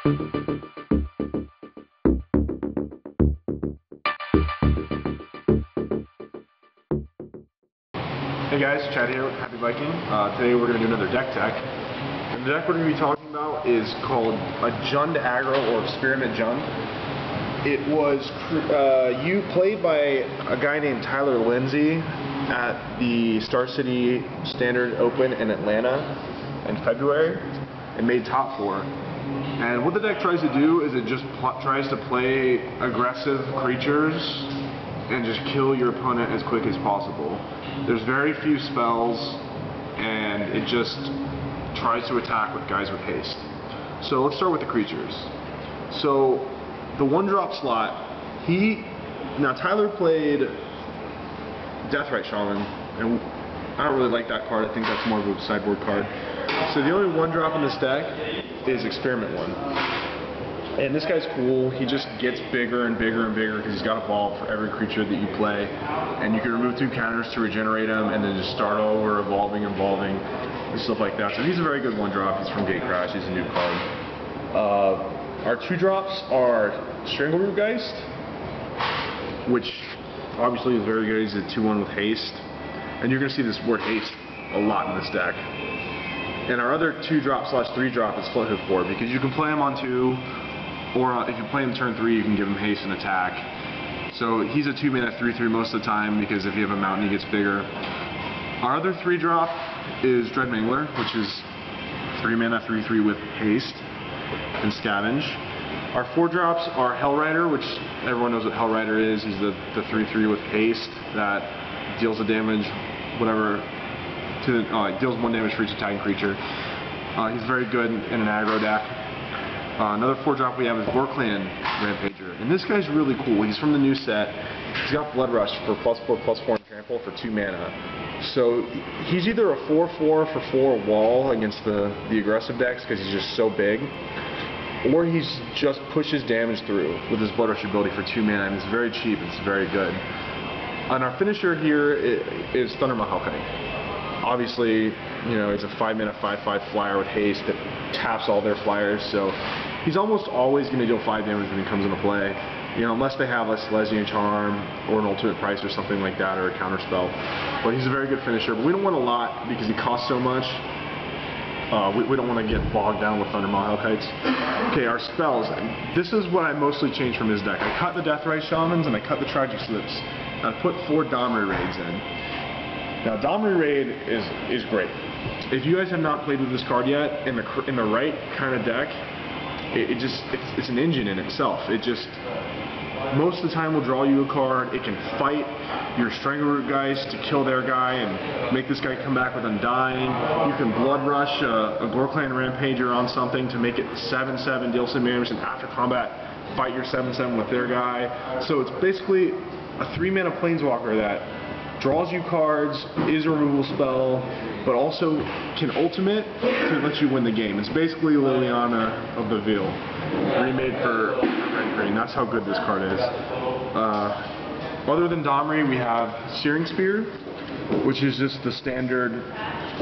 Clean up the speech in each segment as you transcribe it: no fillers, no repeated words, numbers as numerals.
Hey guys, Chad here with Happy Viking. Today we're going to do another deck tech. And the deck we're going to be talking about is called a Jund Aggro or Experiment Jund. It was played by a guy named Tyler Lindsey at the Star City Standard Open in Atlanta in February and made top 4. And what the deck tries to do is it just tries to play aggressive creatures and just kill your opponent as quick as possible. There's very few spells, and it just tries to attack with guys with haste. So let's start with the creatures. So the 1-drop slot, now Tyler played Deathrite Shaman, and I don't really like that card. I think that's more of a sideboard card. So the only 1-drop in this deck is Experiment 1. And this guy's cool. He just gets bigger and bigger and bigger because he's got a ball for every creature that you play. And you can remove 2 counters to regenerate him and then just start over, evolving, and stuff like that. So he's a very good 1-drop. He's from Gatecrash. He's a new card. Our 2-drops are Strangleroot Geist, which obviously is very good. He's a 2/1 with haste. And you're going to see this word haste a lot in this deck. And our other 2-drop / 3-drop is Flint Hoof Board, because you can play him on 2, or if you play him turn 3, you can give him haste and attack. So he's a 2-mana 3/3 most of the time, because if you have a mountain, he gets bigger. Our other 3-drop is Dread Mangler, which is 3-mana 3/3 with haste and scavenge. Our 4-drops are Hellrider, which everyone knows what Hellrider is. He's the 3/3 with haste that deals the damage, whatever. Deals 1 damage for each attacking creature. He's very good in an aggro deck. Another 4-drop we have is Gorklan Rampager, and this guy's really cool. He's from the new set. He's got Blood Rush for +4/+4 and Trample for 2 mana. So he's either a 4/4 for 4 wall against the aggressive decks because he's just so big, or he's just pushes damage through with his Blood Rush ability for 2 mana, and it's very cheap. It's very good. And our finisher here is Thundermaw Hellkite. Obviously, you know, it's a 5-mana 5/5 flyer with haste that taps all their flyers, so he's almost always going to deal 5 damage when he comes into play, you know, unless they have a Silesian Charm or an Ultimate Price or something like that, or a counter spell. But he's a very good finisher, but we don't want a lot because he costs so much. We don't want to get bogged down with Thundermaw Hellkites. Okay, our spells. This is what I mostly changed from his deck. I cut the Deathrite Shamans and I cut the Tragic Slips. I put 4 Domri Raids in. Now, Domri Raid is great. If you guys have not played with this card yet, in the right kind of deck, it's an engine in itself. It just most of the time will draw you a card. It can fight your Strangleroot guys to kill their guy and make this guy come back with Undying. You can Blood Rush a Gorklan Rampager on something to make it 7/7, deal some damage, and after combat fight your 7/7 with their guy. So it's basically a 3-mana Planeswalker that draws you cards, is a removal spell, but also can ultimate to let you win the game. It's basically Liliana of the Veil, remade for red green. That's how good this card is. Other than Domri, we have Searing Spear, which is just the standard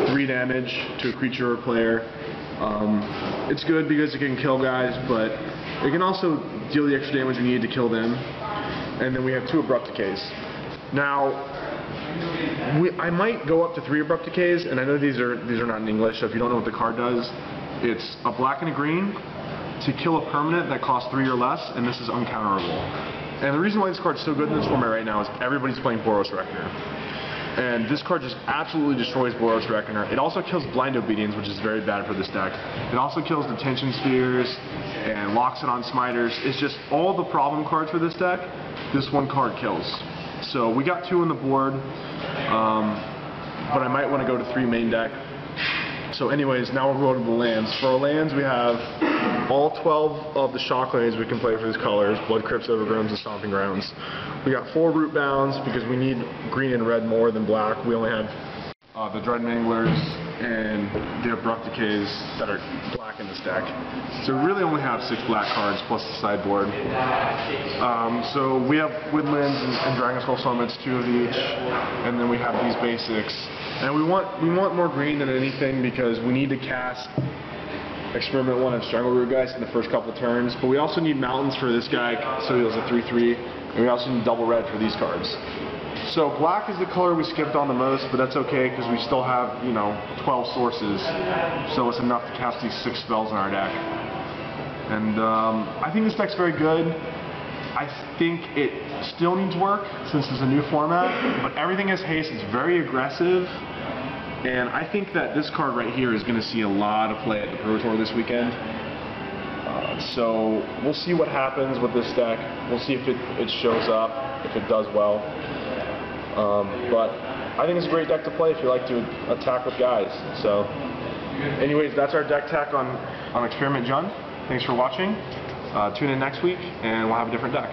3 damage to a creature or player. It's good because it can kill guys, but it can also deal the extra damage we need to kill them. And then we have 2 Abrupt Decays. Now, I might go up to 3 Abrupt Decays, and I know these are not in English, so if you don't know what the card does, it's a black and a green to kill a permanent that costs 3 or less, and this is uncounterable. And the reason why this card's so good in this format right now is everybody's playing Boros Reckoner. And this card just absolutely destroys Boros Reckoner. It also kills Blind Obedience, which is very bad for this deck. It also kills Detention Spheres and locks it on Smiters. It's just all the problem cards for this deck, this one card kills. So we got 2 on the board, but I might want to go to 3 main deck. So anyways, now we'll go to the lands. For our lands, we have all 12 of the Shocklands we can play for these colors: Blood Crypts, Overgrounds, and Stomping Grounds. We got 4 Rootbounds because we need green and red more than black. We only have the Dread Manglers and the Abrupt Decays that are black in this deck. So we really only have 6 black cards plus the sideboard. So we have Woodlands and Dragon Skull Summits, 2 of each, and then we have these basics. And we want more green than anything because we need to cast Experiment 1 of Strangle Root Geist in the first couple turns, but we also need mountains for this guy, so he has a 3/3, and we also need double red for these cards. So black is the color we skipped on the most, but that's okay because we still have, 12 sources, so it's enough to cast these 6 spells in our deck. And I think this deck's very good. I think it still needs work since it's a new format, but everything has haste. It's very aggressive, and I think that this card right here is going to see a lot of play at the Pro Tour this weekend. So we'll see what happens with this deck. We'll see if it shows up, if it does well. But I think it's a great deck to play if you like to attack with guys. So anyways, that's our deck tech on Experiment Jund. Thanks for watching. Tune in next week and we'll have a different deck.